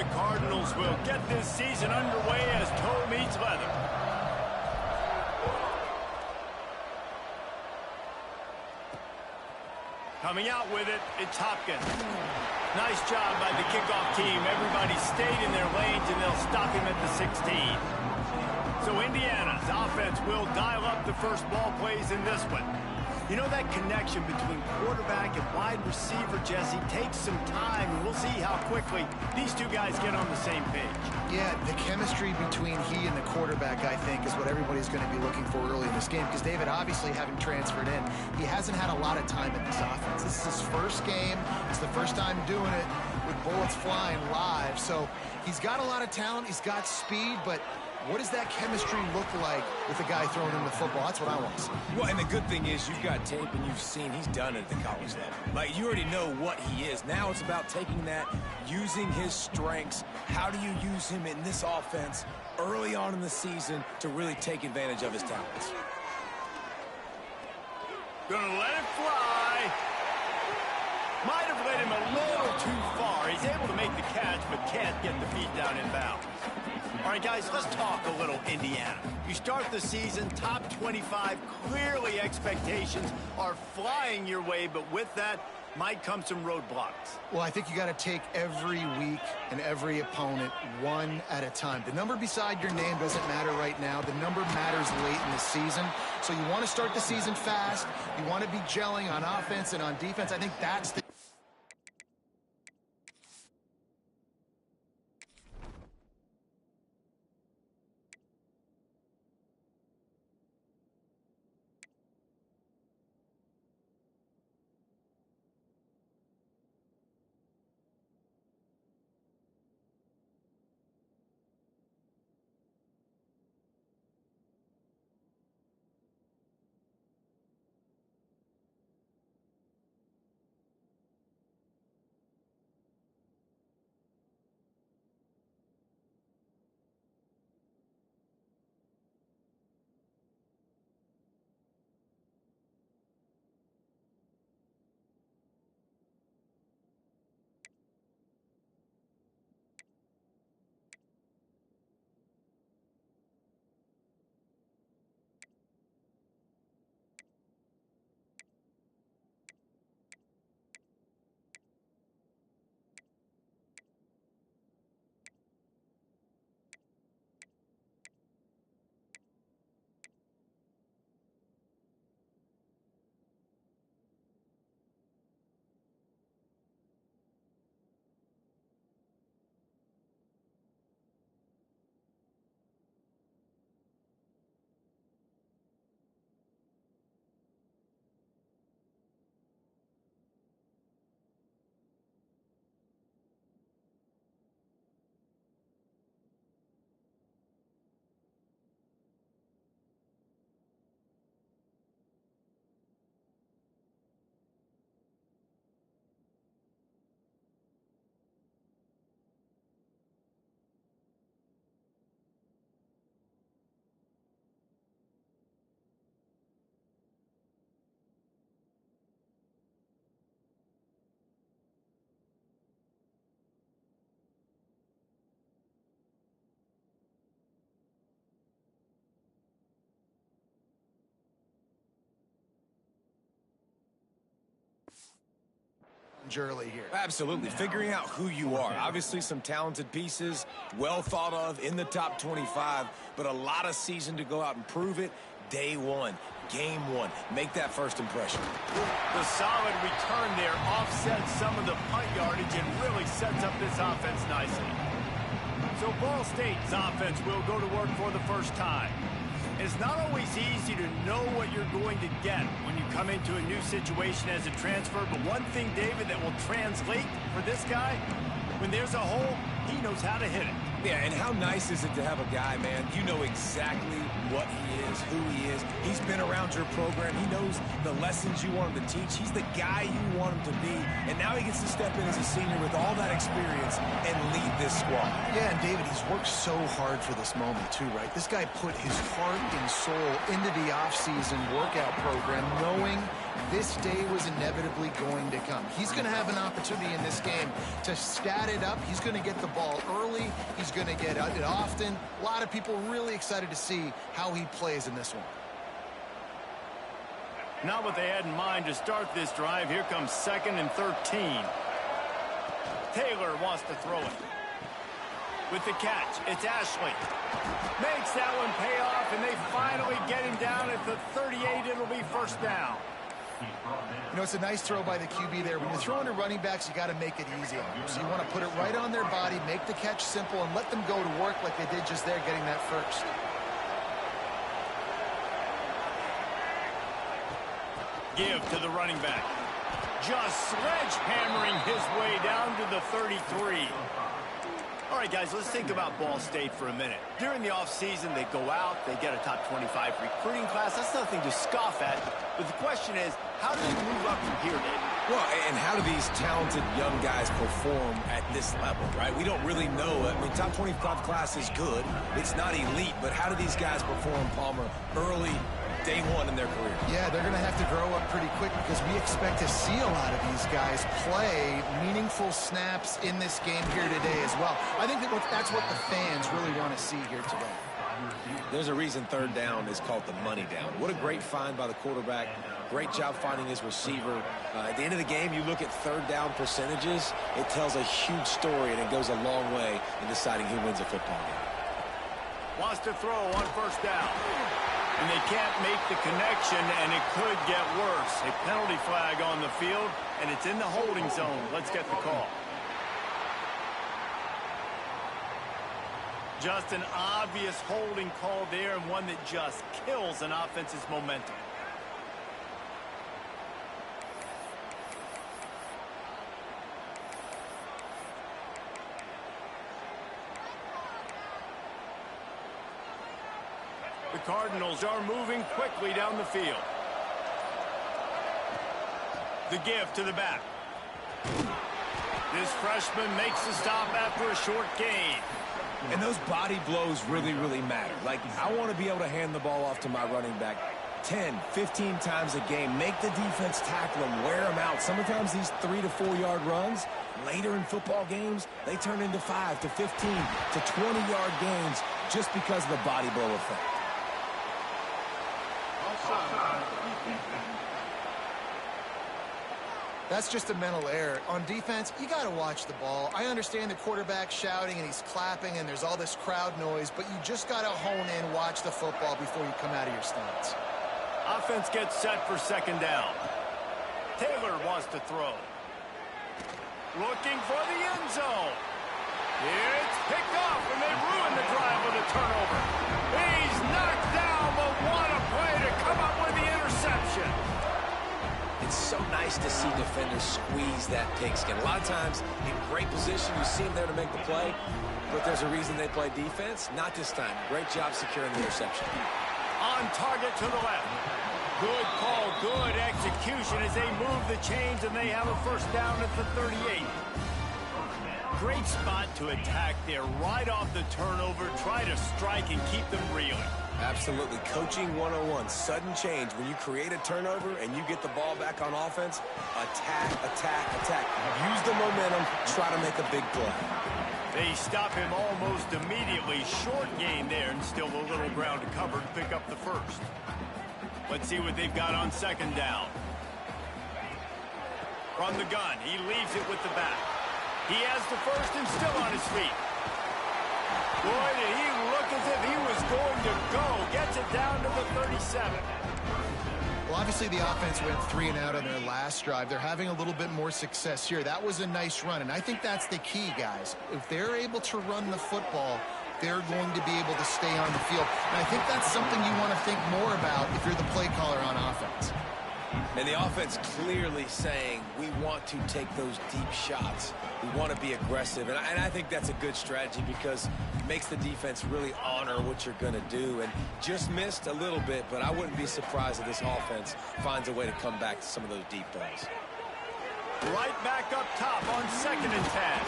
the Cardinals will get this season underway as toe meets leather. Coming out with it, it's Hopkins. Nice job by the kickoff team. Everybody stayed in their lanes, and they'll stop him at the 16. So Indiana's offense will dial up the first ball plays in this one. You know, that connection between quarterback and wide receiver, Jesse, takes some time, and we'll see how quickly these two guys get on the same page. Yeah, the chemistry between he and the quarterback, I think, is what everybody's going to be looking for early in this game. Because David, obviously, having transferred in, he hasn't had a lot of time in this offense. This is his first game. It's the first time doing it with bullets flying live. So he's got a lot of talent. He's got speed, but what does that chemistry look like with the guy throwing him the football? That's what I want to see. Well, and the good thing is you've got tape and you've seen he's done it at the college level. Like, you already know what he is. Now it's about taking that, using his strengths. How do you use him in this offense early on in the season to really take advantage of his talents? Gonna let it fly. Might have led him a little too far. He's able to make the catch, but can't get the feet down in bounds. All right, guys, let's talk a little Indiana. You start the season top 25. Clearly, expectations are flying your way, but with that might come some roadblocks. Well, I think you got to take every week and every opponent one at a time. The number beside your name doesn't matter right now. The number matters late in the season. So you want to start the season fast. You want to be gelling on offense and on defense. I think that's the early here. Absolutely. Figuring out who you are. Obviously some talented pieces, well thought of in the top 25, but a lot of season to go out and prove it. Day one, game one. Make that first impression. The solid return there offsets some of the punt yardage and really sets up this offense nicely. So Ball State's offense will go to work for the first time. It's not always easy to know what you're going to get when you come into a new situation as a transfer, but one thing, David, that will translate for this guy, when there's a hole, he knows how to hit it. Yeah, and how nice is it to have a guy, man, you know exactly what he is, who he is. He's been around your program. He knows the lessons you want him to teach. He's the guy you want him to be, and now he gets to step in as a senior with all that experience and lead this squad. Yeah, and David, he's worked so hard for this moment too, right? This guy put his heart and soul into the offseason workout program knowing this day was inevitably going to come. He's going to have an opportunity in this game to stat it up. He's going to get the ball early. He's going to get it often. A lot of people really excited to see how he plays in this one. Not what they had in mind to start this drive. Here comes 2nd and 13. Taylor wants to throw it. With the catch, it's Ashley. Makes that one pay off, and they finally get him down at the 38. It'll be first down. You know, it's a nice throw by the QB there. When you're throwing to running backs, you got to make it easy on them. So you want to put it right on their body, make the catch simple, and let them go to work like they did just there, getting that first. Give to the running back. Just sledgehammering his way down to the 33. All right, guys, let's think about Ball State for a minute. During the offseason, they go out, they get a top 25 recruiting class. That's nothing to scoff at. But the question is, how do they move up from here, David? Well, and how do these talented young guys perform at this level, right? We don't really know. I mean, top 25 class is good. It's not elite, but how do these guys perform, Palmer, early, day one in their career? Yeah, they're going to have to grow up pretty quick because we expect to see a lot of these guys play meaningful snaps in this game here today as well. I think that's what the fans really want to see here today. There's a reason 3rd down is called the money down. What a great find by the quarterback. Great job finding his receiver. At the end of the game, you look at 3rd down percentages. It tells a huge story, and it goes a long way in deciding who wins a football game. Wants to throw on 1st down. And they can't make the connection, and it could get worse. A penalty flag on the field, and it's in the holding zone. Let's get the call. Just an obvious holding call there, and one that just kills an offense's momentum. The Cardinals are moving quickly down the field. The give to the back. This freshman makes the stop after a short gain. And those body blows really, really matter. Like, I want to be able to hand the ball off to my running back 10, 15 times a game. Make the defense tackle them, wear them out. Sometimes these 3 to 4 yard runs, later in football games, they turn into 5 to 15 to 20 yard gains just because of the body blow effect. That's just a mental error. On defense, you got to watch the ball. I understand the quarterback shouting and he's clapping and there's all this crowd noise, but you just got to hone in, watch the football before you come out of your stance. Offense gets set for 2nd down. Taylor wants to throw. Looking for the end zone. It's picked off, and they ruin the drive with a turnover. He's knocked down, but what a play to come up with the interception. It's so nice to see defenders squeeze that pigskin. A lot of times, in great position, you see them there to make the play, but there's a reason they play defense. Not this time. Great job securing the interception. On target to the left. Good call, good execution as they move the chains, and they have a 1st down at the 38. Great spot to attack there, right off the turnover. Try to strike and keep them reeling. Absolutely. Coaching 101. Sudden change. When you create a turnover and you get the ball back on offense, attack, attack, attack. Use the momentum. Try to make a big play. They stop him almost immediately. Short gain there, and still a little ground to cover to pick up the 1st. Let's see what they've got on 2nd down. From the gun, he leaves it with the back. He has the 1st and still on his feet. Boy, did he look as if he was going to go. Gets it down to the 37. Well, obviously the offense went 3 and out on their last drive. They're having a little bit more success here. That was a nice run, and I think that's the key, guys. If they're able to run the football, they're going to be able to stay on the field. And I think that's something you want to think more about if you're the play caller on offense. And the offense clearly saying, we want to take those deep shots. We want to be aggressive. And I think that's a good strategy because it makes the defense really honor what you're going to do. And just missed a little bit, but I wouldn't be surprised if this offense finds a way to come back to some of those deep balls. Right back up top on 2nd and 10.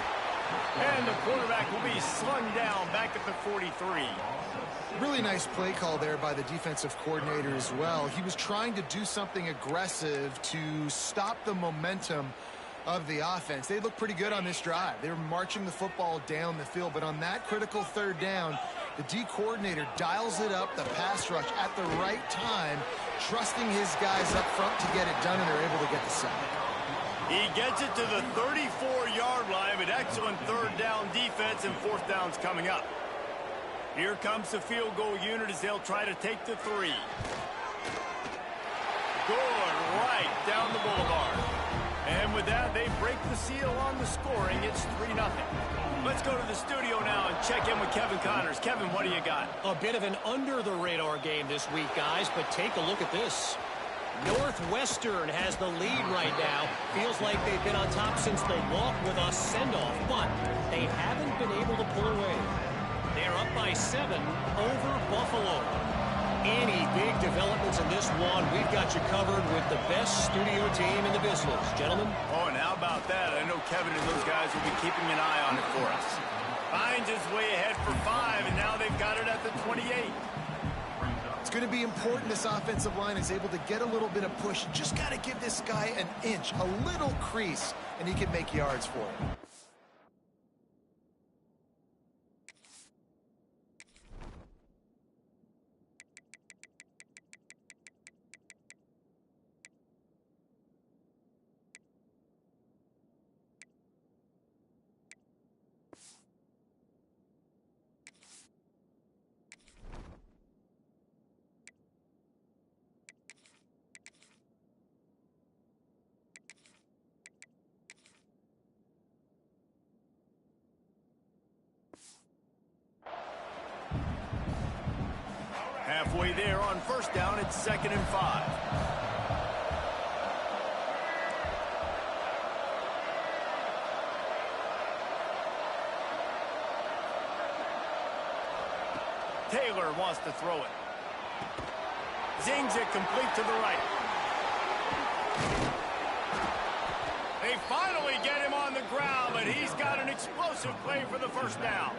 And the quarterback will be slung down back at the 43. Really nice play call there by the defensive coordinator as well. He was trying to do something aggressive to stop the momentum of the offense. They looked pretty good on this drive. They were marching the football down the field, but on that critical 3rd down, the D coordinator dials it up, the pass rush at the right time, trusting his guys up front to get it done, and they're able to get the sack. He gets it to the 34-yard line, but excellent 3rd down defense, and 4th down's coming up. Here comes the field goal unit as they'll try to take the 3. Good, right down the boulevard. And with that, they break the seal on the scoring. It's 3-0. Let's go to the studio now and check in with Kevin Connors. Kevin, what do you got? A bit of an under-the-radar game this week, guys, but take a look at this. Northwestern has the lead right now. Feels like they've been on top since the walk with a send-off, but they haven't been able to pull away. They're up by 7 over Buffalo. Any big developments in this one, we've got you covered with the best studio team in the business. Gentlemen? Oh, and how about that? I know Kevin and those guys will be keeping an eye on it for us. Hines is way ahead for 5, and now they've got it at the 28. It's going to be important this offensive line is able to get a little bit of push. Just got to give this guy an inch, a little crease, and he can make yards for it. Halfway there on 1st down, it's 2nd and 5. Taylor wants to throw it. Zings it complete to the right. They finally get him on the ground, but he's got an explosive play for the 1st down.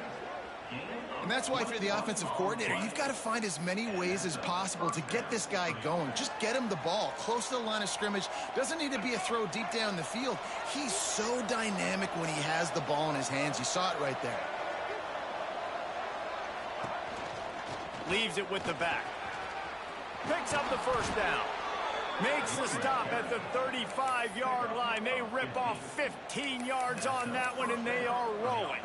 And that's why, if you're the offensive coordinator, you've got to find as many ways as possible to get this guy going. Just get him the ball close to the line of scrimmage. Doesn't need to be a throw deep down the field. He's so dynamic when he has the ball in his hands. You saw it right there. Leaves it with the back. Picks up the 1st down. Makes the stop at the 35-yard line. They rip off 15 yards on that one, and they are rolling.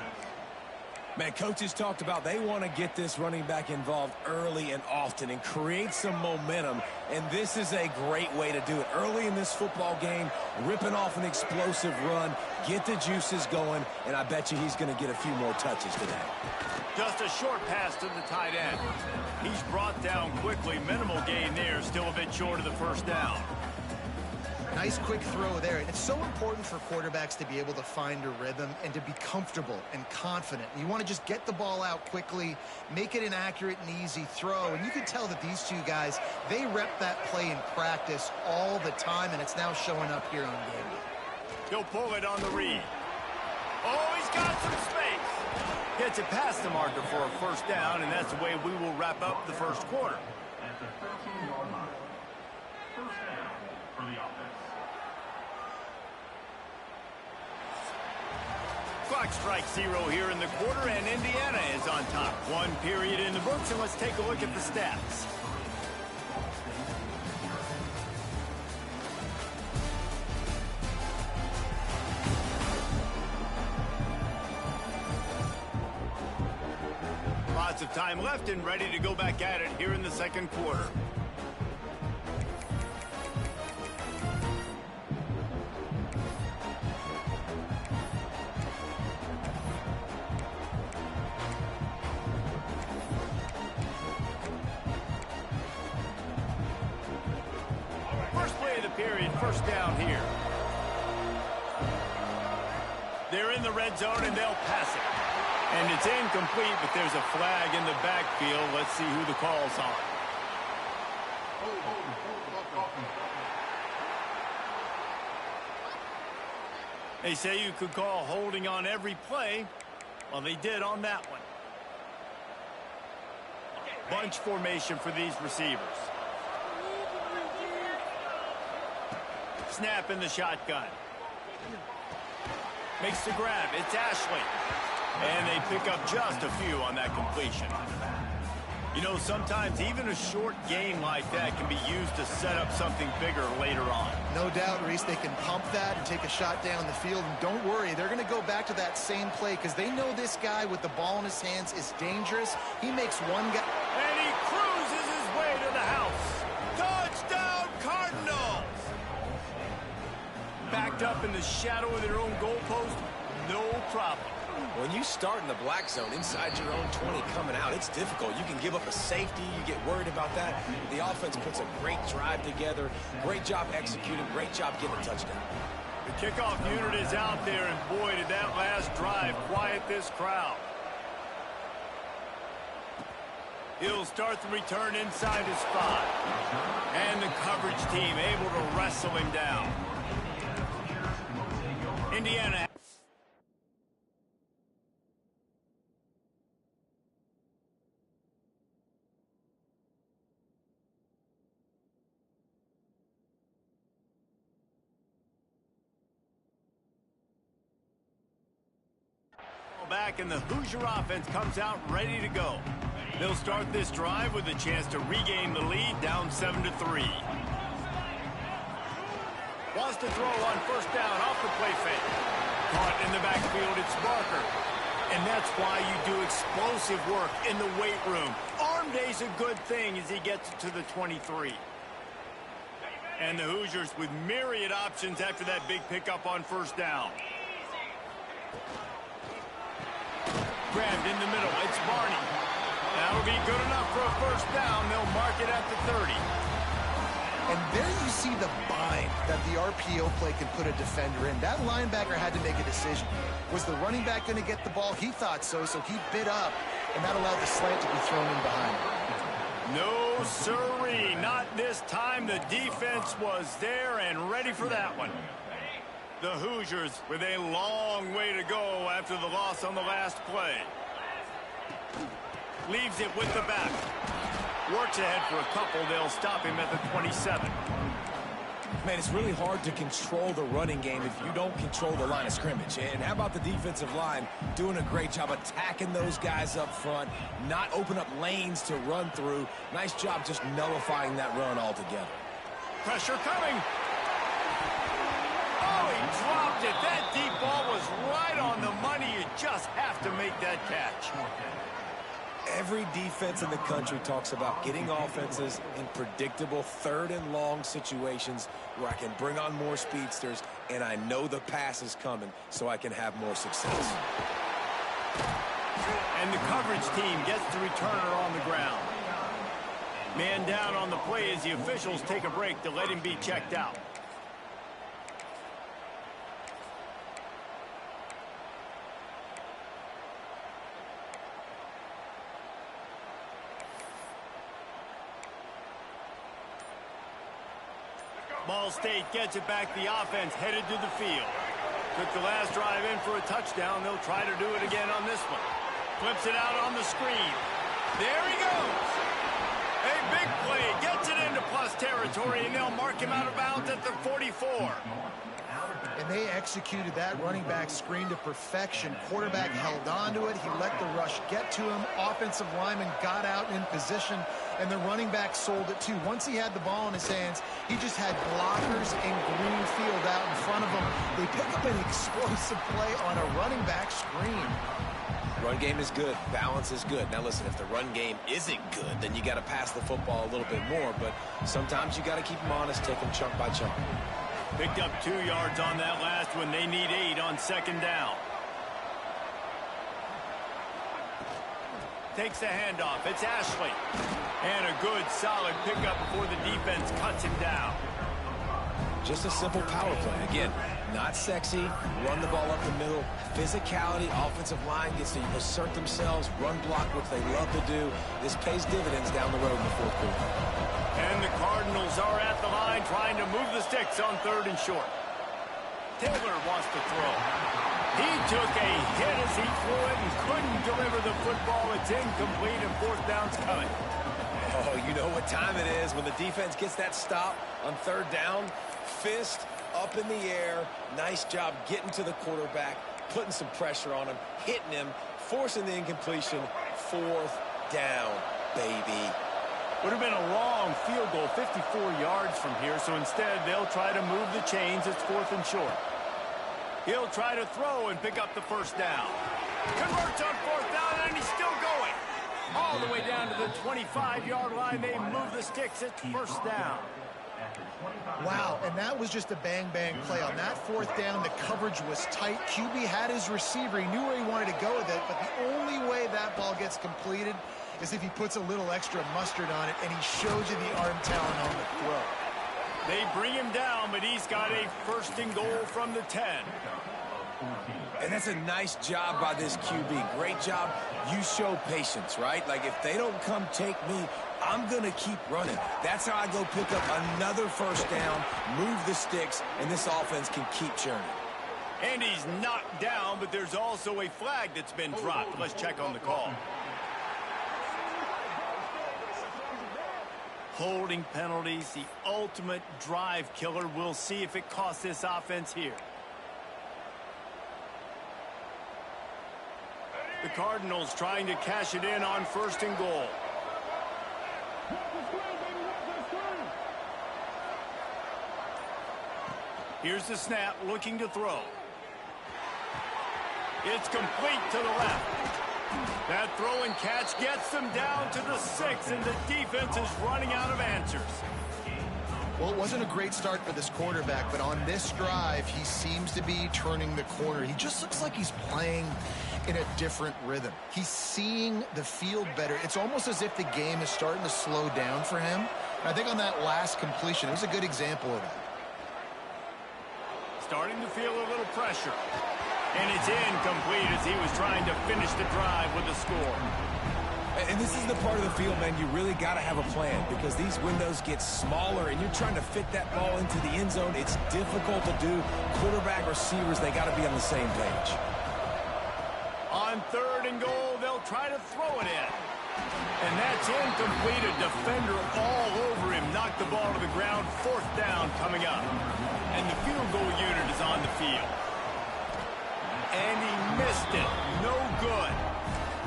Man, coaches talked about they want to get this running back involved early and often and create some momentum, and this is a great way to do it. Early in this football game, ripping off an explosive run, get the juices going, and I bet you he's going to get a few more touches today. Just a short pass to the tight end. He's brought down quickly. Minimal gain there, still a bit short of the 1st down. Nice quick throw there. It's so important for quarterbacks to be able to find a rhythm and to be comfortable and confident. You want to just get the ball out quickly, make it an accurate and easy throw. And you can tell that these 2 guys, they rep that play in practice all the time, and it's now showing up here on game day. He'll pull it on the read. Oh, he's got some space. Gets it past the marker for a 1st down, and that's the way we will wrap up the 1st quarter. At the 13-yard line, 1st down for the offense. Clock strikes 0 here in the quarter, and Indiana is on top. 1 period in the books, and let's take a look at the stats. Lots of time left and ready to go back at it here in the 2nd quarter. Period, 1st down here. They're in the red zone, and they'll pass it. And it's incomplete, but there's a flag in the backfield. Let's see who the call's on. They say you could call holding on every play. Well, they did on that one. Bunch formation for these receivers. Snap in the shotgun. Makes the grab. It's Ashley. And they pick up just a few on that completion. You know, sometimes even a short game like that can be used to set up something bigger later on. No doubt, Reese, they can pump that and take a shot down the field. And don't worry, they're going to go back to that same play because they know this guy with the ball in his hands is dangerous. He makes one guy. And he cruises his way to the house. Touchdown, Cardinals! Backed up in the shadow of their own goalpost, no problem. When you start in the black zone inside your own 20 coming out, it's difficult. You can give up a safety. You get worried about that. The offense puts a great drive together. Great job executing. Great job getting a touchdown. The kickoff unit is out there, and boy, did that last drive quiet this crowd. He'll start the return inside his 5. And the coverage team able to wrestle him down. Indiana. Back and the Hoosier offense comes out ready to go. They'll start this drive with a chance to regain the lead down 7-3. Wants to throw on first down off the play fake. Caught in the backfield, it's Barker. And that's why you do explosive work in the weight room. Arm day's a good thing as he gets to the 23. And the Hoosiers with myriad options after that big pickup on first down. Grabbed in the middle, it's Barney. That'll be good enough for a first down. They'll mark it at the 30. And there you see the bind that the RPO play can put a defender in. That linebacker had to make a decision. Was the running back going to get the ball? He thought so, so he bit up, and that allowed the slant to be thrown in behind him. No, sirree, not this time. The defense was there and ready for that one. The Hoosiers with a long way to go after the loss on the last play. Leaves it with the back. Works ahead for a couple. They'll stop him at the 27. Man, it's really hard to control the running game if you don't control the line of scrimmage. And how about the defensive line doing a great job attacking those guys up front, not open up lanes to run through. Nice job just nullifying that run altogether. Pressure coming. Oh, he dropped it. That deep ball was right on the money. You just have to make that catch. Every defense in the country talks about getting offenses in predictable third and long situations where I can bring on more speedsters and I know the pass is coming so I can have more success. And the coverage team gets the returner on the ground. Man down on the play as the officials take a break to let him be checked out. Ball State gets it back. The offense headed to the field. Took the last drive in for a touchdown. They'll try to do it again on this one. Flips it out on the screen. There he goes. A big play. Gets it into plus territory, and they'll mark him out of bounds at the 44. And they executed that running back screen to perfection. Quarterback held on to it. He let the rush get to him. Offensive lineman got out in position, and the running back sold it too. Once he had the ball in his hands, he just had blockers in green field out in front of him. They pick up an explosive play on a running back screen. Run game is good. Balance is good. Now listen, if the run game isn't good, then you got to pass the football a little bit more. But sometimes you got to keep them honest, take them chunk by chunk. Picked up 2 yards on that last one. They need 8 on second down. Takes the handoff. It's Ashley. And a good, solid pickup before the defense cuts him down. Just a simple power play. Again, not sexy. Run the ball up the middle. Physicality. Offensive line gets to assert themselves. Run block, which they love to do. This pays dividends down the road in the fourth quarter. And the Cardinals are at the line trying to move the sticks on 3rd and short. Taylor wants to throw. He took a hit as he threw it and couldn't deliver the football. It's incomplete and fourth down's coming. Oh, you know what time it is when the defense gets that stop on third down. Fist up in the air. Nice job getting to the quarterback, putting some pressure on him, hitting him, forcing the incompletion. Fourth down, baby. Would have been a long field goal, 54 yards from here, so instead they'll try to move the chains. It's fourth and short. He'll try to throw and pick up the first down. Converts on fourth down, and he's still going. All the way down to the 25-yard line. They move the sticks. It's first down. Wow, and that was just a bang-bang play. On that fourth down, the coverage was tight. QB had his receiver. He knew where he wanted to go with it, but the only way that ball gets completed is if he puts a little extra mustard on it, and he shows you the arm talent on the throw. They bring him down, but he's got a first and goal from the 10. And that's a nice job by this QB. Great job. You show patience, right? Like, if they don't come take me, I'm going to keep running. That's how I go pick up another first down, move the sticks, and this offense can keep churning. And he's knocked down, but there's also a flag that's been dropped. Let's check on the call. Holding penalties, the ultimate drive killer. We'll see if it costs this offense here. The Cardinals trying to cash it in on first and goal. Here's the snap, looking to throw. It's complete to the left. That throw and catch gets them down to the 6, and the defense is running out of answers. Well, it wasn't a great start for this quarterback, but on this drive, he seems to be turning the corner. He just looks like he's playing in a different rhythm. He's seeing the field better. It's almost as if the game is starting to slow down for him. And I think on that last completion, it was a good example of that. Starting to feel a little pressure. And it's incomplete as he was trying to finish the drive with a score. And this is the part of the field, man, you really got to have a plan because these windows get smaller and you're trying to fit that ball into the end zone. It's difficult to do. Quarterback, receivers, they got to be on the same page. On third and goal, they'll try to throw it in. And that's incomplete. A defender all over him. Knocked the ball to the ground. Fourth down coming up. And the field goal unit is on the field. And he missed it. No good.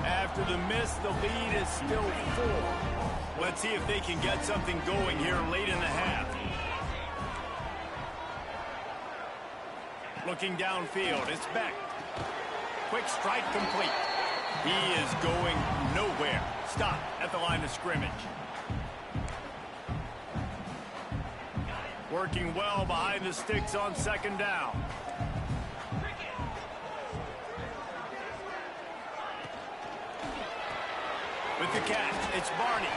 After the miss, the lead is still 4. Let's see if they can get something going here late in the half. Looking downfield, it's Beck. Quick strike complete. He is going nowhere. Stop at the line of scrimmage. Working well behind the sticks on second down. With the catch, it's Barney.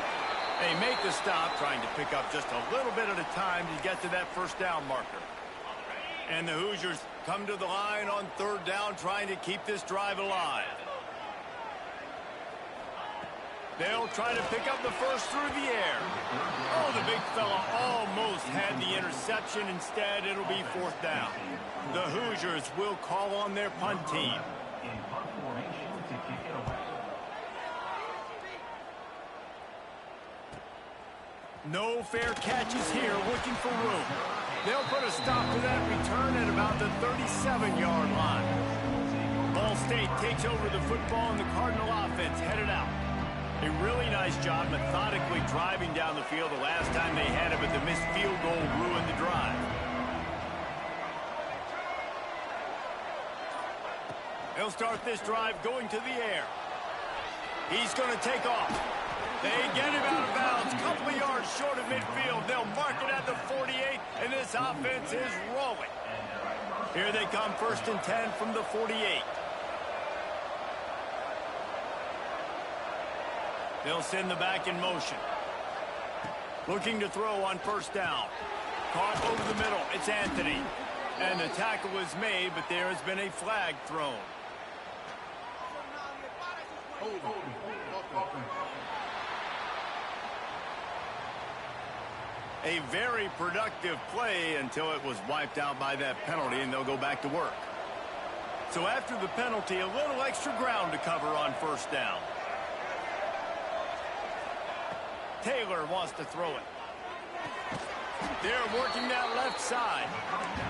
They make the stop, trying to pick up just a little bit at a time to get to that first down marker. And the Hoosiers come to the line on third down, trying to keep this drive alive. They'll try to pick up the first through the air. Oh, the big fella almost had the interception. Instead, it'll be fourth down. The Hoosiers will call on their punt team. No fair catches here, looking for room. They'll put a stop to that return at about the 37-yard line. Ball State takes over the football, and the Cardinal offense headed out. A really nice job methodically driving down the field the last time they had it, but the missed field goal ruined the drive. They'll start this drive going to the air. He's going to take off. They get him out of bounds, couple of yards short of midfield. They'll mark it at the 48, and this offense is rolling. Here they come, first and 10 from the 48. They'll send the back in motion. Looking to throw on first down. Caught over the middle. It's Anthony. And the tackle was made, but there has been a flag thrown. A very productive play until it was wiped out by that penalty, and they'll go back to work. So after the penalty, a little extra ground to cover on first down. Taylor wants to throw it. They're working that left side.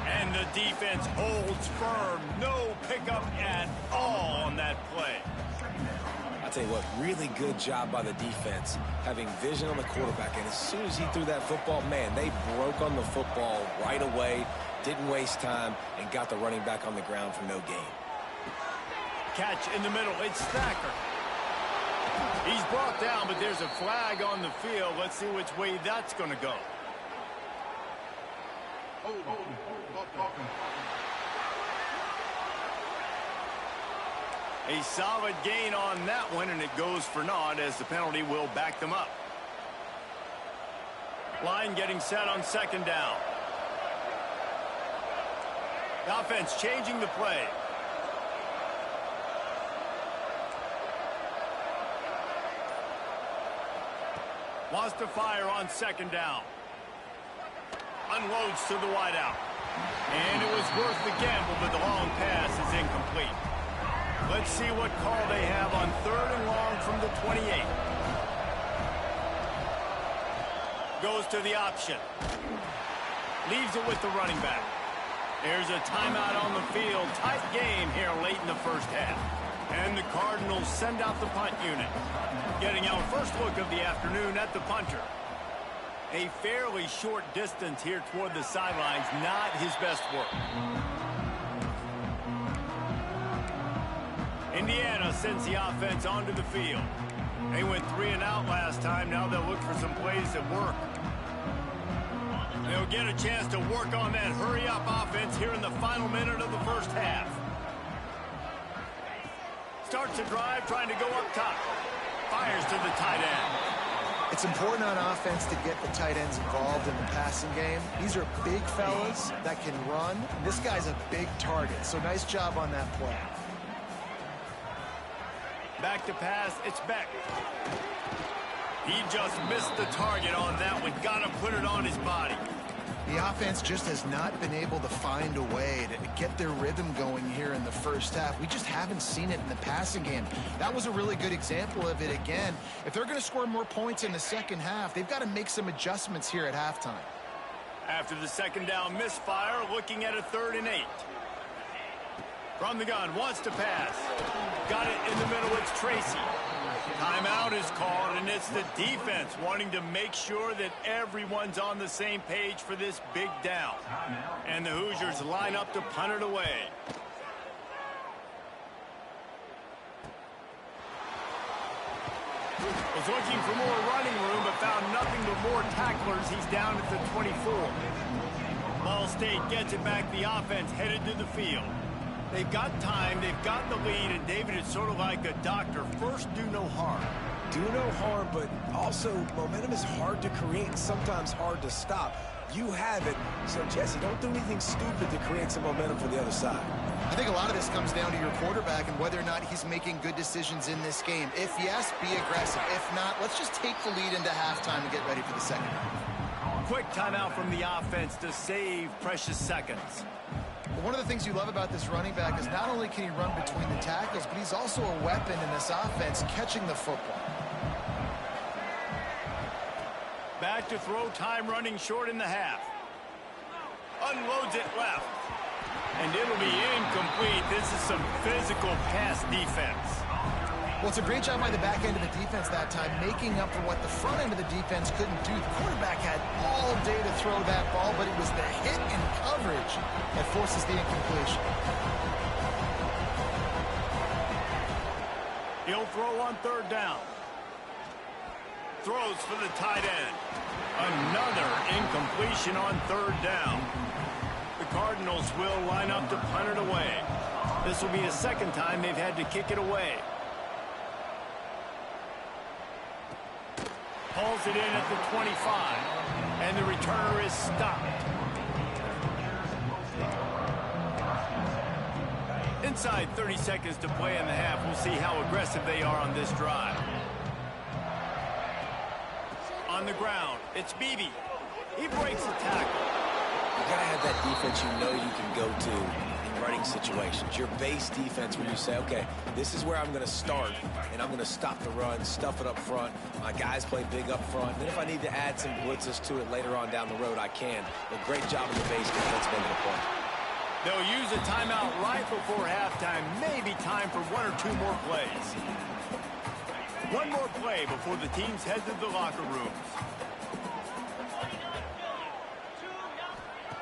And the defense holds firm. No pickup at all on that play. I'll tell you what, really good job by the defense, having vision on the quarterback. And as soon as he threw that football, man, they broke on the football right away, didn't waste time, and got the running back on the ground for no gain. Catch in the middle. It's Thacker. He's brought down, but there's a flag on the field. Let's see which way that's going to go. A solid gain on that one, and it goes for naught as the penalty will back them up. Line getting set on second down. The offense changing the play. Wants to fire on second down. Unloads to the wideout. And it was worth the gamble, but the long pass is incomplete. Let's see what call they have on third and long from the 28. Goes to the option. Leaves it with the running back. There's a timeout on the field. Tight game here late in the first half. And the Cardinals send out the punt unit. Getting our first look of the afternoon at the punter. A fairly short distance here toward the sidelines, not his best work. Indiana sends the offense onto the field. They went 3 and out last time. Now they'll look for some plays that work. They'll get a chance to work on that hurry-up offense here in the final minute of the first half. Starts a drive trying to go up top. Fires to the tight end. It's important on offense to get the tight ends involved in the passing game. These are big fellas that can run. This guy's a big target, so nice job on that play. Back to pass, it's Beck. He just missed the target on that one. Got to put it on his body. The offense just has not been able to find a way to get their rhythm going here in the first half. We just haven't seen it in the passing game. That was a really good example of it again. If they're going to score more points in the second half, they've got to make some adjustments here at halftime. After the second down misfire, looking at a 3rd and 8. From the gun, wants to pass. Got it in the middle, it's Tracy. Timeout is called, and it's the defense wanting to make sure that everyone's on the same page for this big down. And the Hoosiers line up to punt it away. Was looking for more running room, but found nothing but more tacklers. He's down at the 24. Ball State gets it back. The offense headed to the field. They've got time, they've got the lead, and David, it's sort of like a doctor. First, do no harm. Do no harm, but also momentum is hard to create and sometimes hard to stop. You have it, so Jesse, don't do anything stupid to create some momentum for the other side. I think a lot of this comes down to your quarterback and whether or not he's making good decisions in this game. If yes, be aggressive. If not, let's just take the lead into halftime and get ready for the second half. Quick timeout from the offense to save precious seconds. One of the things you love about this running back is not only can he run between the tackles, but he's also a weapon in this offense, catching the football. Back to throw, time running short in the half. Unloads it left. And it'll be incomplete. This is some physical pass defense. Well, it's a great job by the back end of the defense that time, making up for what the front end of the defense couldn't do. The quarterback had all day to throw that ball, but it was the hit and coverage that forces the incompletion. He'll throw on 3rd down. Throws for the tight end. Another incompletion on 3rd down. The Cardinals will line up to punt it away. This will be the second time they've had to kick it away. Pulls it in at the 25, and the returner is stopped. Inside 30 seconds to play in the half. We'll see how aggressive they are on this drive. On the ground, it's Beebe. He breaks the tackle. You got to have that defense you know you can go to in running situations. Your base defense where you say, okay, this is where I'm going to start, and I'm going to stop the run, stuff it up front. My guys play big up front. Then if I need to add some blitzes to it later on down the road, I can. But great job in the base defense making a point. They'll use a timeout right before halftime. Maybe time for one or two more plays. One more play before the teams head to the locker rooms.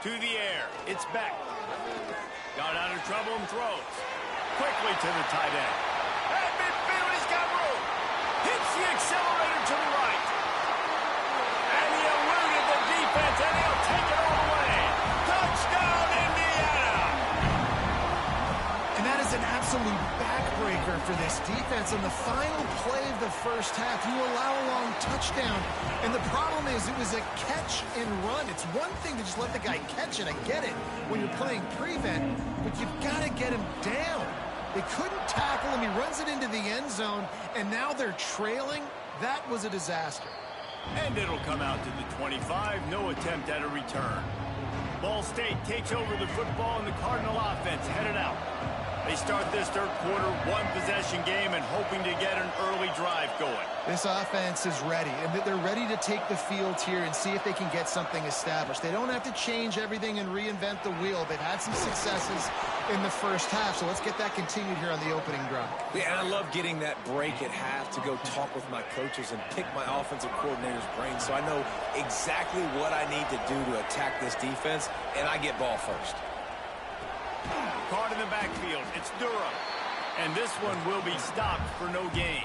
To the air. It's Beck. Got out of trouble and throws. Quickly to the tight end. And midfield, he's got room. Hits the accelerator to the right. And he eluded the defense, and he'll take it all the way. Touchdown, Indiana! And that is an absolute backbreaker for this defense. On the final play of the first half, you allow a long touchdown. And the problem is it was a catch and run. It's one thing to just let the guy catch it. I get it when you're playing prevent, but you've got to get him down. They couldn't tackle him. He runs it into the end zone, and now they're trailing. That was a disaster. And it'll come out to the 25. No attempt at a return. Ball State takes over the football, and the Cardinal offense headed out. They start this third quarter, one-possession game, and hoping to get an early drive going. This offense is ready, and they're ready to take the field here and see if they can get something established. They don't have to change everything and reinvent the wheel. They've had some successes in the first half, so let's get that continued here on the opening drive. Yeah, and I love getting that break at half to go talk with my coaches and pick my offensive coordinator's brain so I know exactly what I need to do to attack this defense, and I get ball first. Caught in the backfield. It's Durham. And this one will be stopped for no gain.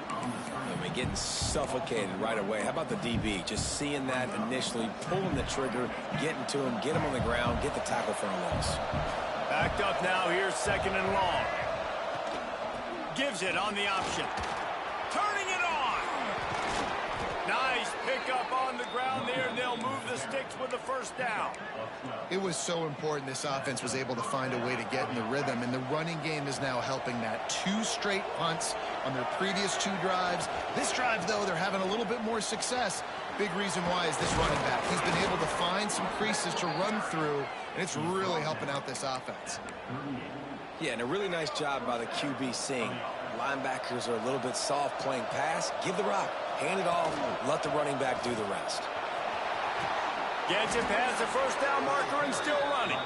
I mean, getting suffocated right away. How about the DB? Just seeing that initially, pulling the trigger, getting to him, get him on the ground, get the tackle for a loss. Backed up now. Here's second and long. Gives it on the option. Turning it on. Nice pickup on the ground there, and they'll move the sticks with the first down. It was so important this offense was able to find a way to get in the rhythm, and the running game is now helping that. 2 straight punts on their previous 2 drives. This drive, though, they're having a little bit more success. Big reason why is this running back. He's been able to find some creases to run through, and it's really helping out this offense. Yeah, and a really nice job by the QB seeing. Linebackers are a little bit soft playing pass. Give the rock. Hand it off. Let the running back do the rest. Gets it past the first down marker and still running.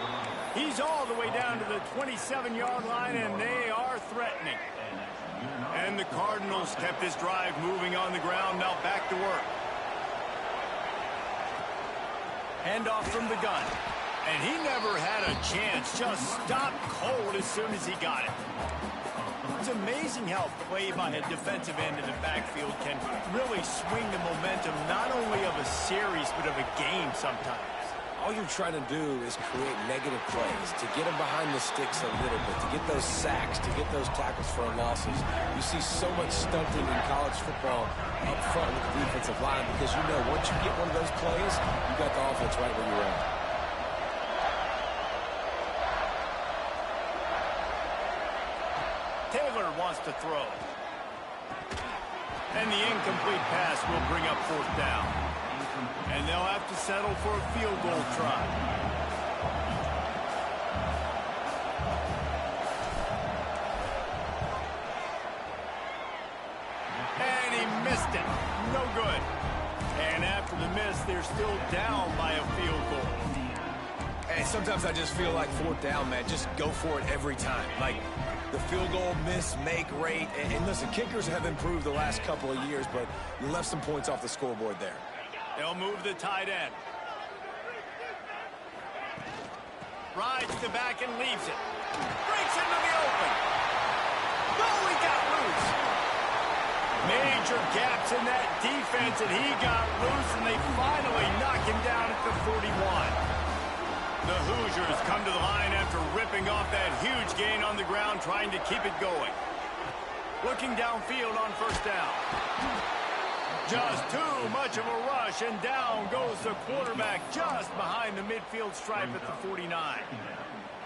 He's all the way down to the 27-yard line, and they are threatening. And the Cardinals kept this drive moving on the ground. Now back to work. Handoff from the gun. And he never had a chance. Just stopped cold as soon as he got it. It's amazing how play by a defensive end in the backfield can really swing the momentum not only of a series but of a game sometimes. All you're trying to do is create negative plays, to get them behind the sticks a little bit, to get those sacks, to get those tackles for losses. You see so much stunting in college football up front with the defensive line because you know once you get one of those plays, you got the offense right where you're at. Taylor wants to throw. And the incomplete pass will bring up fourth down. And they'll have to settle for a field goal try. And he missed it. No good. And after the miss, they're still down by a field goal. Hey, sometimes I just feel like fourth down, man. Just go for it every time. Like the field goal miss, make rate. And listen, kickers have improved the last couple of years, but you left some points off the scoreboard there. They'll move the tight end. Rides the back and leaves it. Breaks into the open. Oh, he got loose. Major gaps in that defense, and he got loose, and they finally knock him down at the 41. The Hoosiers come to the line after ripping off that huge gain on the ground, trying to keep it going. Looking downfield on first down. Just too much of a rush, and down goes the quarterback just behind the midfield stripe at the 49.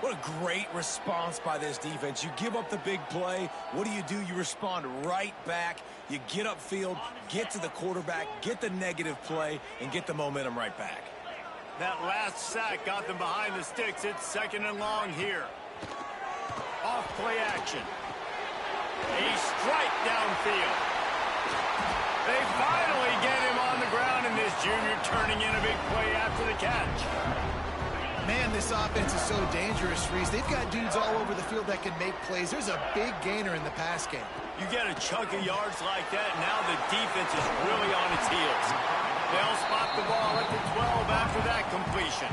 What a great response by this defense. You give up the big play. What do? You respond right back. You get upfield, get to the quarterback, get the negative play, and get the momentum right back. That last sack got them behind the sticks. It's 2nd and long here. Off play action. A strike downfield. They finally get him on the ground, and this junior turning in a big play after the catch. Man, this offense is so dangerous, Reese. They've got dudes all over the field that can make plays. There's a big gainer in the pass game. You get a chunk of yards like that, now the defense is really on its heels. They'll spot the ball at the 12 after that completion.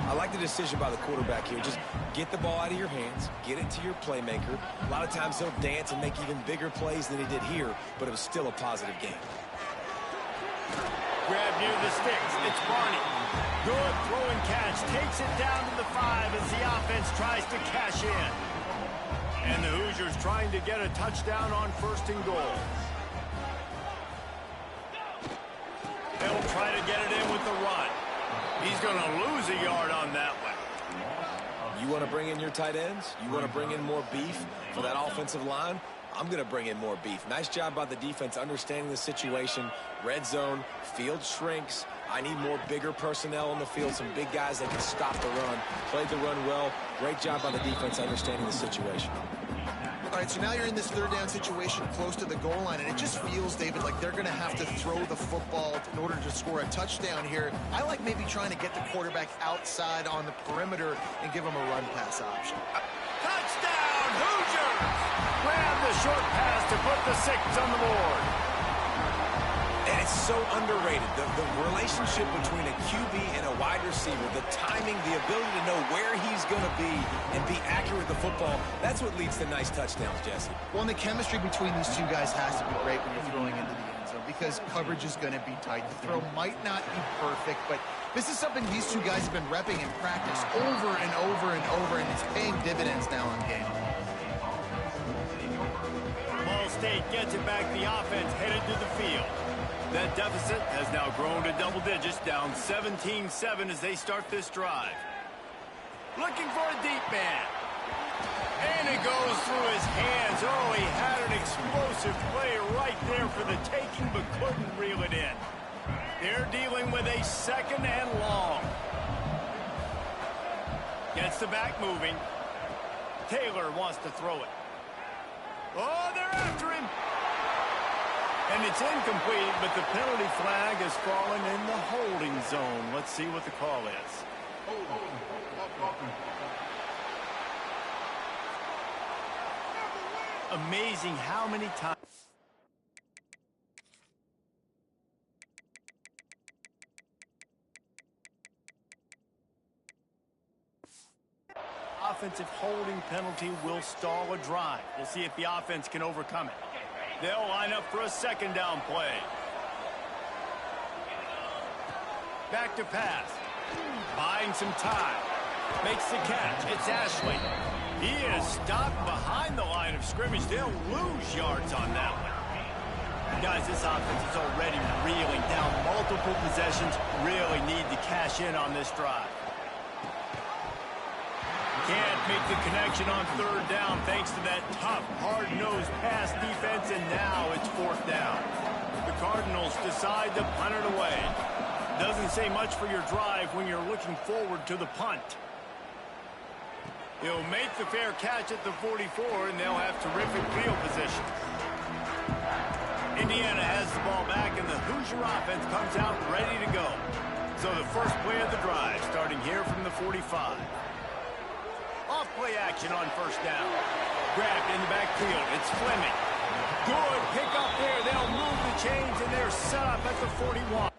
I like the decision by the quarterback here. Just get the ball out of your hands, get it to your playmaker. A lot of times he'll dance and make even bigger plays than he did here, but it was still a positive game. Grab near the sticks. It's Barney. Good throw and catch. Takes it down to the 5 as the offense tries to cash in. And the Hoosiers trying to get a touchdown on 1st and goal. They'll try to get it in with the run. He's going to lose a yard on that one. You want to bring in your tight ends? You want to bring in more beef for that offensive line? I'm going to bring in more beef. Nice job by the defense understanding the situation. Red zone, field shrinks. I need more bigger personnel on the field, some big guys that can stop the run. Played the run well. Great job by the defense understanding the situation. All right, so now you're in this 3rd down situation close to the goal line, and it just feels, David, like they're going to have to throw the football in order to score a touchdown here. I like maybe trying to get the quarterback outside on the perimeter and give him a run-pass option. Touchdown, Hoosiers! Grab the short pass to put the 6 on the board. And it's so underrated. The relationship between a QB and a wide receiver, the timing, the ability to know where he's going to be and be accurate with the football, that's what leads to nice touchdowns, Jesse. Well, and the chemistry between these two guys has to be great when you're throwing into the end zone because coverage is going to be tight. The throw might not be perfect, but this is something these two guys have been repping in practice over and over and over, and it's paying dividends now on game. Ball State gets it back. The offense headed to the field. That deficit has now grown to double digits, down 17-7 as they start this drive. Looking for a deep man. And it goes through his hands. Oh, he had an explosive play right there for the taking, but couldn't reel it in. They're dealing with a 2nd and long. Gets the back moving. Taylor wants to throw it. Oh, they're after him. And it's incomplete, but the penalty flag has fallen in the holding zone. Let's see what the call is. Amazing how many times. Offensive holding penalty will stall a drive. We'll see if the offense can overcome it. They'll line up for a 2nd down play. Back to pass. Buying some time. Makes the catch. It's Ashley. He is stopped behind the line of scrimmage. They'll lose yards on that one. Guys, this offense is already reeling down multiple possessions. Really need to cash in on this drive. Can't make the connection on 3rd down thanks to that tough, hard-nosed pass defense, and now it's 4th down. The Cardinals decide to punt it away. Doesn't say much for your drive when you're looking forward to the punt. He'll make the fair catch at the 44, and they'll have terrific field position. Indiana has the ball back, and the Hoosier offense comes out ready to go. So the first play of the drive, starting here from the 45. Off play action on 1st down. Grabbed in the backfield. It's Fleming. Good pick up there. They'll move the chains, and they're set up at the 41.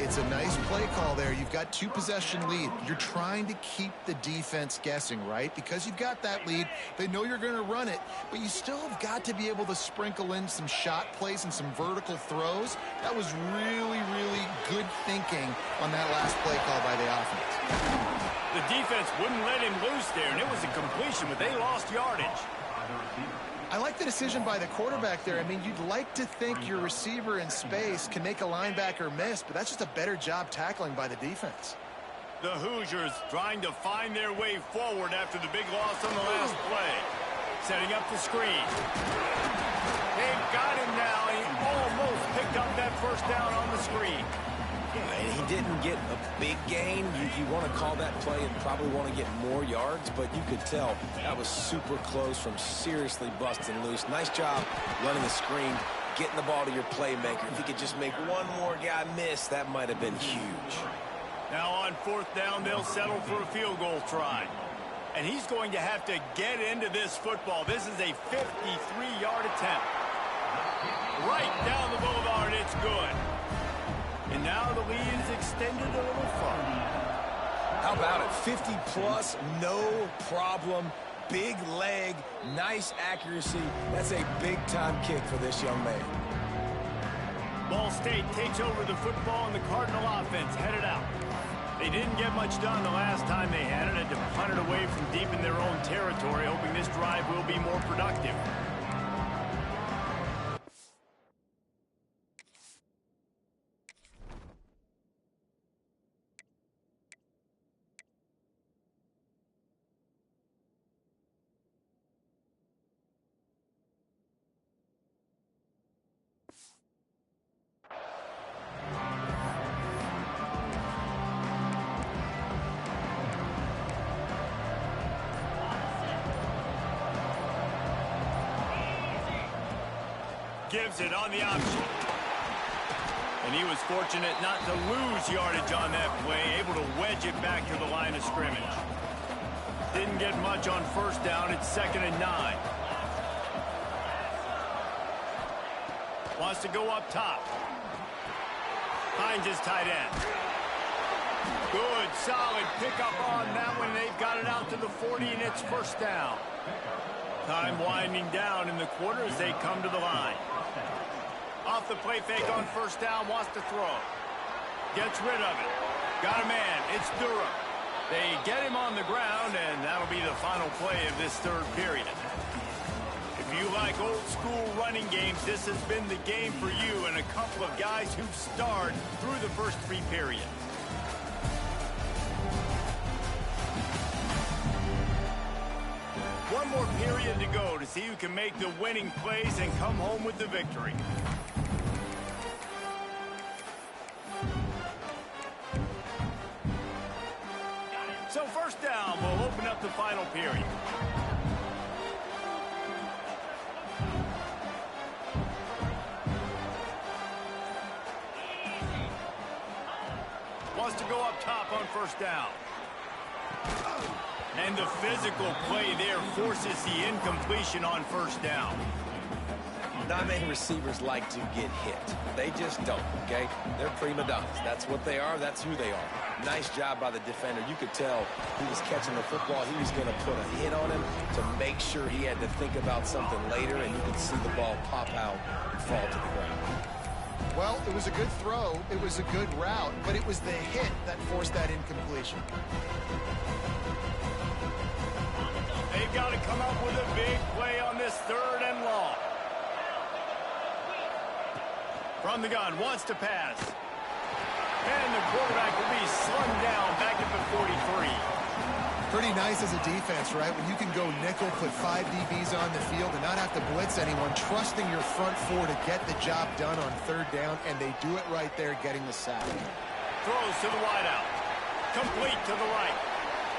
It's a nice play call there. You've got 2-possession lead. You're trying to keep the defense guessing, right? Because you've got that lead, they know you're going to run it, but you still have got to be able to sprinkle in some shot plays and some vertical throws. That was really, really good thinking on that last play call by the offense. The defense wouldn't let him loose there, and it was a completion, but they lost yardage. I like the decision by the quarterback there. I mean, you'd like to think your receiver in space can make a linebacker miss, but that's just a better job tackling by the defense. The Hoosiers trying to find their way forward after the big loss on the last play. Setting up the screen. They've got him now. He almost picked up that first down on the screen. And he didn't get a big gain. You want to call that play and probably want to get more yards, but you could tell that was super close from seriously busting loose. Nice job running the screen, getting the ball to your playmaker. If he could just make one more guy miss, that might have been huge. Now on fourth down, they'll settle for a field goal try. And he's going to have to get into this football. This is a 53-yard attempt. Right down the boulevard, it's good. And now the lead is extended a little further. How about it? 50-plus, no problem. Big leg, nice accuracy. That's a big-time kick for this young man. Ball State takes over the football, and the Cardinal offense headed out. They didn't get much done the last time they had it, and to punt it away from deep in their own territory, hoping this drive will be more productive. Gives it on the option. And he was fortunate not to lose yardage on that play, able to wedge it back to the line of scrimmage. Didn't get much on first down. It's 2nd and 9. Wants to go up top. Finds his tight end. Good, solid pickup on that one. They've got it out to the 40, and it's first down. Time winding down in the quarter as they come to the line. Off the play fake on first down, wants to throw. Gets rid of it. Got a man. It's Durham. They get him on the ground, and that'll be the final play of this third period. If you like old-school running games, this has been the game for you and a couple of guys who've starred through the first 3 periods. One more period to go to see who can make the winning plays and come home with the victory. So first down will open up the final period. Wants to go up top on first down. And the physical play there forces the incompletion on first down. Not many receivers like to get hit. They just don't, okay? They're prima donnas. That's what they are. That's who they are. Nice job by the defender. You could tell he was catching the football. He was going to put a hit on him to make sure he had to think about something later, and you could see the ball pop out and fall to the ground. Well, it was a good throw. It was a good route, but it was the hit that forced that incompletion. They've got to come up with a big play on this 3rd and long. From the gun, wants to pass. And the quarterback will be slung down back at the 43. Pretty nice as a defense, right? When you can go nickel, put 5 DBs on the field and not have to blitz anyone, trusting your front 4 to get the job done on 3rd down, and they do it right there, getting the sack. Throws to the wideout. Complete to the right.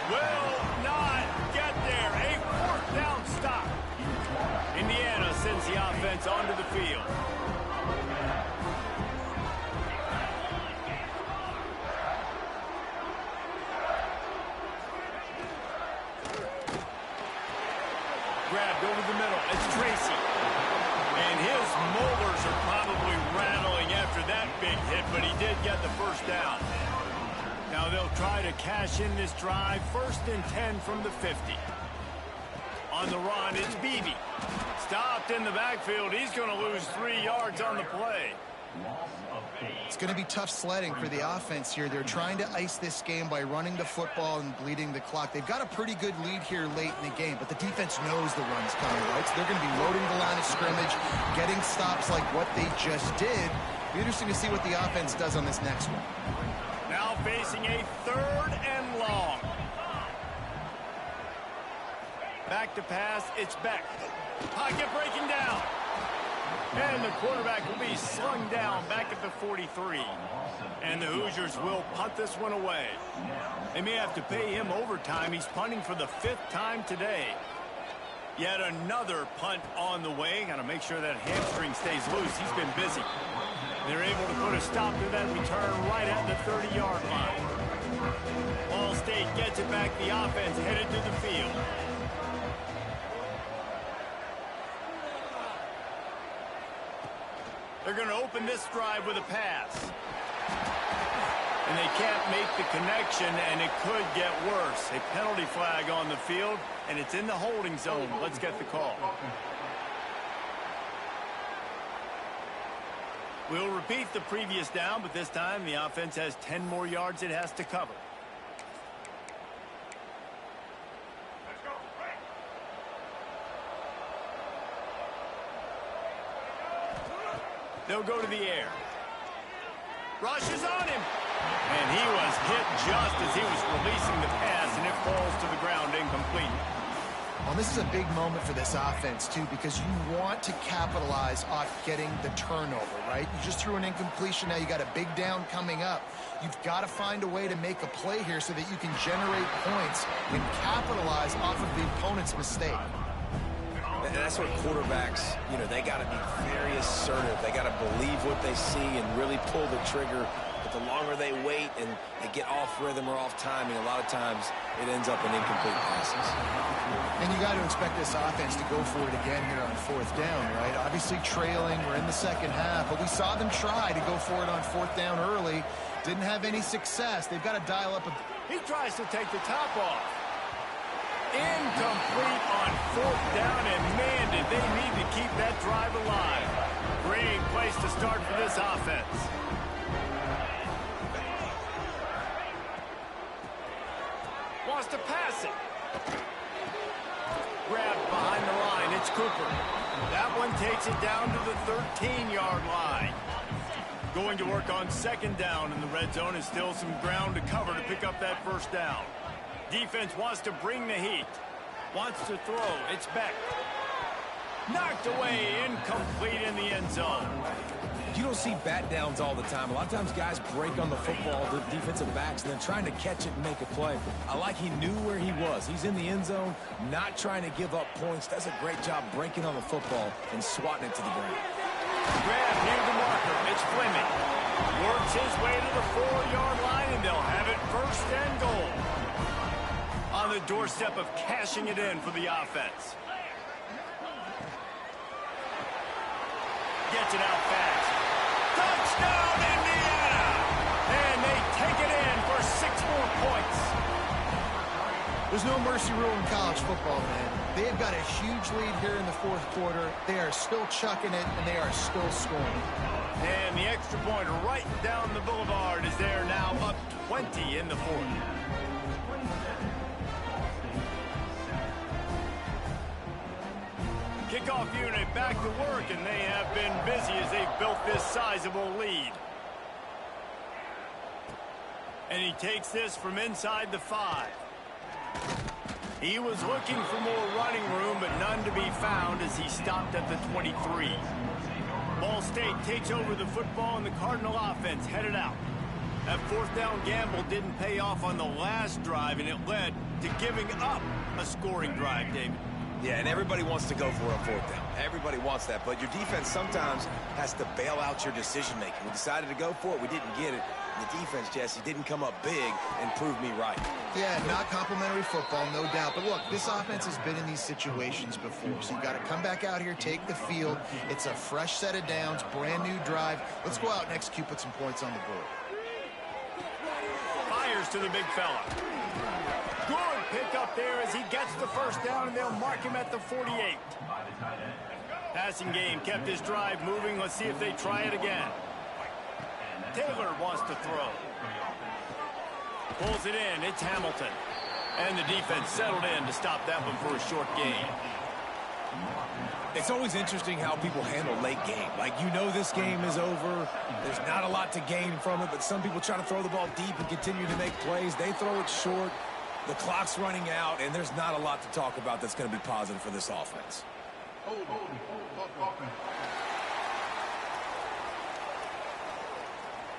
Will not get there. A 4th down stop. Indiana sends the offense onto the field. Grabbed over the middle. It's Tracy. And his molars are probably rattling after that big hit, but he did get the first down. Now they'll try to cash in this drive. 1st and 10 from the 50. On the run, it's Beebe. Stopped in the backfield. He's going to lose 3 yards on the play. It's going to be tough sledding for the offense here. They're trying to ice this game by running the football and bleeding the clock. They've got a pretty good lead here late in the game, but the defense knows the run's coming, right? So they're going to be loading the line of scrimmage, getting stops like what they just did. Be interesting to see what the offense does on this next one. Now facing a 3rd and long. Back to pass, it's Beck. Pocket breaking down. And the quarterback will be slung down back at the 43. And the Hoosiers will punt this one away. They may have to pay him overtime. He's punting for the 5th time today. Yet another punt on the way. Got to make sure that hamstring stays loose. He's been busy. They're able to put a stop to that return right at the 30-yard line. Ball State gets it back. The offense headed to the field. They're going to open this drive with a pass. And they can't make the connection, and it could get worse. A penalty flag on the field, and it's in the holding zone. Let's get the call. We'll repeat the previous down, but this time the offense has 10 more yards it has to cover. They'll go to the air. Rush is on him. And he was hit just as he was releasing the pass, and it falls to the ground incomplete. Well, this is a big moment for this offense, too, because you want to capitalize off getting the turnover, right? You just threw an incompletion. Now you got a big down coming up. You've got to find a way to make a play here so that you can generate points and capitalize off of the opponent's mistake. And that's what quarterbacks, they got to be very assertive. They got to believe what they see and really pull the trigger. But the longer they wait and they get off rhythm or off timing, a lot of times it ends up in incomplete passes. And you got to expect this offense to go for it again here on 4th down, right? Obviously trailing, we're in the second half, but we saw them try to go for it on 4th down early. Didn't have any success. They've got to dial up a... He tries to take the top off. Incomplete on 4th down, and man, did they need to keep that drive alive. Great place to start for this offense. Wants to pass it. Grabbed behind the line, it's Cooper. That one takes it down to the 13-yard line. Going to work on 2nd down in the red zone, and still some ground to cover to pick up that 1st down. Defense wants to bring the heat. Wants to throw. It's Beck. Knocked away. Incomplete in the end zone. You don't see bat downs all the time. A lot of times guys break on the football, the defensive backs, and then trying to catch it and make a play. I like he knew where he was. He's in the end zone, not trying to give up points. Does a great job breaking on the football and swatting it to the ground. Grab near the marker. It's Fleming. Works his way to the 4-yard line, and they'll have it 1st and goal. On the doorstep of cashing it in for the offense. Gets it out fast. Touchdown, Indiana! And they take it in for 6 more points. There's no mercy rule in college football, man. They have got a huge lead here in the 4th quarter. They are still chucking it, and they are still scoring. And the extra point right down the boulevard is there now, up 20 in the 4th. Kickoff unit back to work, and they have been busy as they've built this sizable lead. And he takes this from inside the 5. He was looking for more running room, but none to be found as he stopped at the 23. Ball State takes over the football, and the Cardinal offense headed out. That 4th down gamble didn't pay off on the last drive, and it led to giving up a scoring drive, David. Yeah, and everybody wants to go for a 4th down. Everybody wants that, but your defense sometimes has to bail out your decision-making. We decided to go for it. We didn't get it. The defense, Jesse, didn't come up big and prove me right. Yeah, not complimentary football, no doubt. But look, this offense has been in these situations before, so you got to come back out here, take the field. It's a fresh set of downs, brand new drive. Let's go out and execute, put some points on the board. Fires to the big fella. Good pick up there as he gets the 1st down, and they'll mark him at the 48. Passing game kept his drive moving. Let's see if they try it again. Taylor wants to throw. Pulls it in. It's Hamilton. And the defense settled in to stop that one for a short gain. It's always interesting how people handle late game. Like, you know this game is over. There's not a lot to gain from it, but some people try to throw the ball deep and continue to make plays. They throw it short. The clock's running out, and there's not a lot to talk about that's going to be positive for this offense.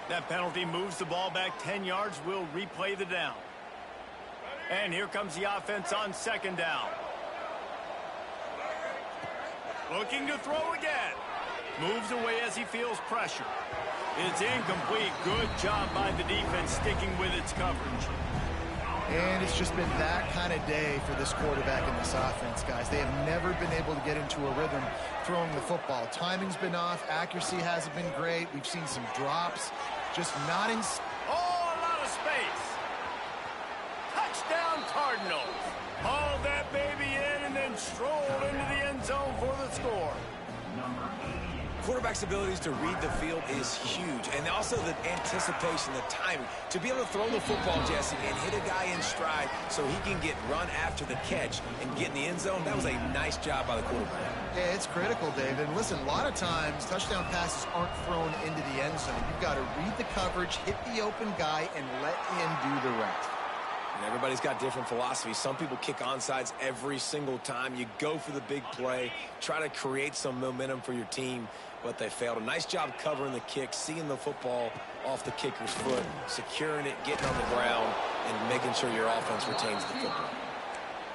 That penalty moves the ball back 10 yards. We'll replay the down. And here comes the offense on second down. Looking to throw again. Moves away as he feels pressure. It's incomplete. Good job by the defense sticking with its coverage. And it's just been that kind of day for this quarterback in this offense, guys. They have never been able to get into a rhythm throwing the football. Timing's been off. Accuracy hasn't been great. We've seen some drops. Just not in... Oh, a lot of space. Touchdown, Cardinals. Hauled that baby in and then strolled into the end zone for the score. Quarterback's abilities to read the field is huge, and also the anticipation, the timing. To be able to throw the football, Jesse, and hit a guy in stride so he can get run after the catch and get in the end zone, that was a nice job by the quarterback. Yeah, it's critical, David. And listen, a lot of times touchdown passes aren't thrown into the end zone. You've got to read the coverage, hit the open guy, and let him do the rest. And everybody's got different philosophies. Some people kick onsides every single time. You go for the big play, try to create some momentum for your team, but they failed. A nice job covering the kick, seeing the football off the kicker's foot, securing it, getting on the ground, and making sure your offense retains the football.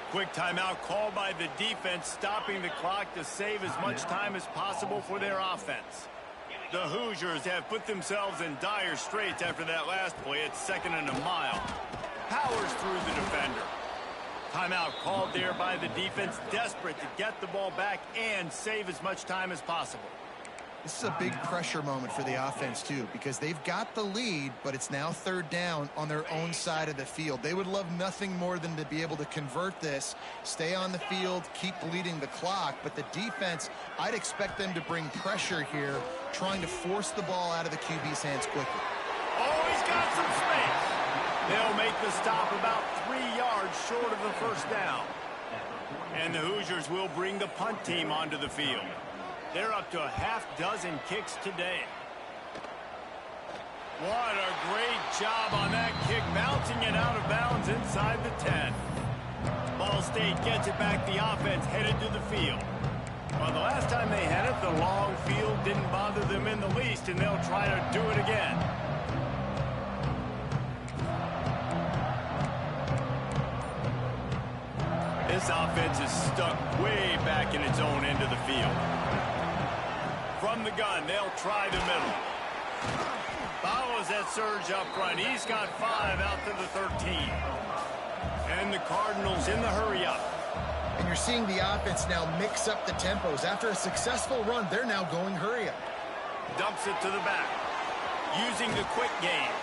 Quick timeout called by the defense, stopping the clock to save as much time as possible for their offense. The Hoosiers have put themselves in dire straits after that last play. It's 2nd and a mile. Powers through the defender. Timeout called there by the defense, desperate to get the ball back and save as much time as possible. This is a big pressure moment for the offense, too, because they've got the lead, but it's now 3rd down on their own side of the field. They would love nothing more than to be able to convert this, stay on the field, keep bleeding the clock, but the defense, I'd expect them to bring pressure here, trying to force the ball out of the QB's hands quickly. Oh, he's got some space. They'll make the stop about 3 yards short of the 1st down. And the Hoosiers will bring the punt team onto the field. They're up to a half-dozen kicks today. What a great job on that kick, bouncing it out of bounds inside the 10. Ball State gets it back. The offense headed to the field. Well, the last time they had it, the long field didn't bother them in the least, and they'll try to do it again. This offense is stuck way back in its own end of the field. From the gun, they'll try the middle. Follows that surge up front. He's got 5 out to the 13. And the Cardinals in the hurry up. And you're seeing the offense now mix up the tempos. After a successful run, they're now going hurry up. Dumps it to the back. Using the quick game.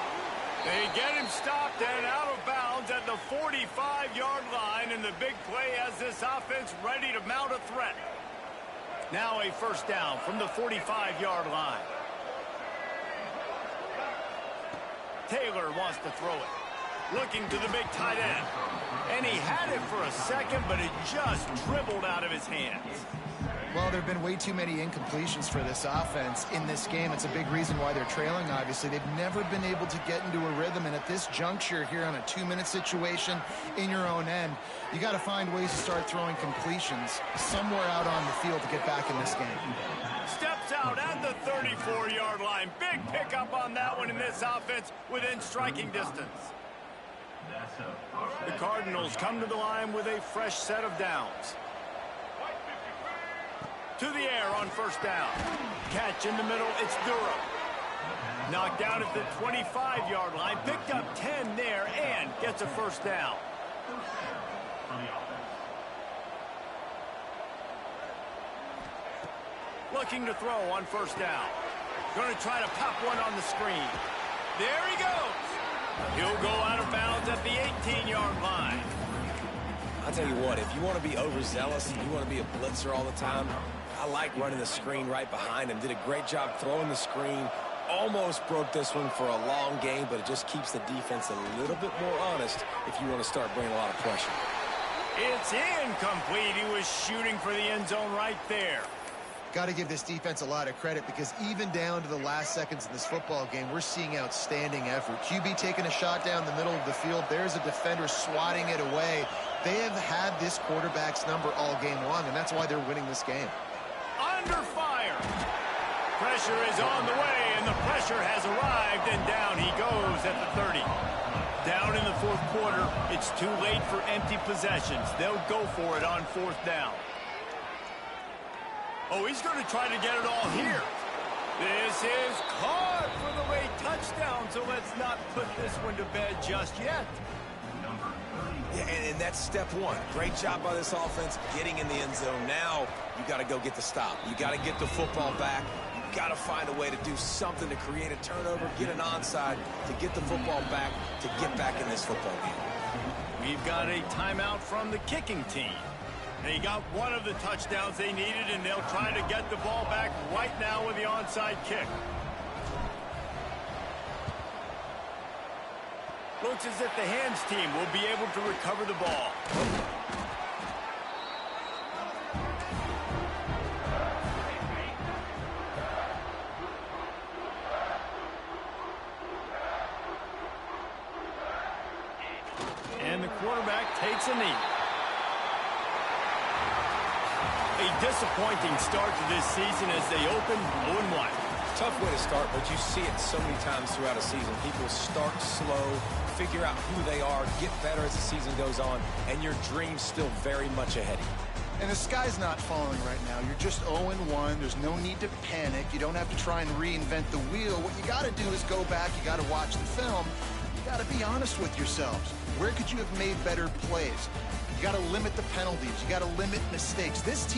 They get him stopped and out of bounds at the 45-yard line, and the big play has this offense ready to mount a threat. Now a 1st down from the 45-yard line. Taylor wants to throw it. Looking to the big tight end. And he had it for a second, but it just dribbled out of his hands. Well, there have been way too many incompletions for this offense in this game. It's a big reason why they're trailing, obviously. They've never been able to get into a rhythm, and at this juncture here on a 2-minute situation in your own end, you got to find ways to start throwing completions somewhere out on the field to get back in this game. Steps out at the 34-yard line. Big pickup on that one in this offense within striking distance. The Cardinals come to the line with a fresh set of downs. To the air on 1st down. Catch in the middle, it's Durham. Knocked down at the 25-yard line. Picked up 10 there and gets a 1st down. Looking to throw on 1st down. Going to try to pop one on the screen. There he goes. He'll go out of bounds at the 18-yard line. I'll tell you what, if you want to be overzealous and you want to be a blitzer all the time, I like running the screen right behind him. Did a great job throwing the screen, almost broke this one for a long game, but it just keeps the defense a little bit more honest if you want to start bringing a lot of pressure. It's incomplete. He was shooting for the end zone right there. Got to give this defense a lot of credit because even down to the last seconds of this football game, we're seeing outstanding effort. QB taking a shot down the middle of the field. There's a defender swatting it away. They have had this quarterback's number all game long, and that's why they're winning this game. Under fire. Pressure is on the way, and the pressure has arrived, and down he goes at the 30. Down in the fourth quarter, it's too late for empty possessions. They'll go for it on fourth down. Oh, he's going to try to get it all here. This is caught for the late touchdown, so let's not put this one to bed just yet. Yeah, and that's step one. Great job by this offense getting in the end zone. Now you got to go get the stop. You got to get the football back. You got to find a way to do something to create a turnover, get an onside, to get the football back, to get back in this football game. We've got a timeout from the kicking team. They got one of the touchdowns they needed, and they'll try to get the ball back right now with the onside kick. Looks as if the hands team will be able to recover the ball. And the quarterback takes a knee. A disappointing start to this season as they open 0-1. Tough way to start, but you see it so many times throughout a season. People start slow, figure out who they are, get better as the season goes on, and your dream's still very much ahead of you. And the sky's not falling right now. You're just 0-1. There's no need to panic. You don't have to try and reinvent the wheel. What you got to do is go back. You got to watch the film. You got to be honest with yourselves. Where could you have made better plays? You got to limit the penalties. You got to limit mistakes. This team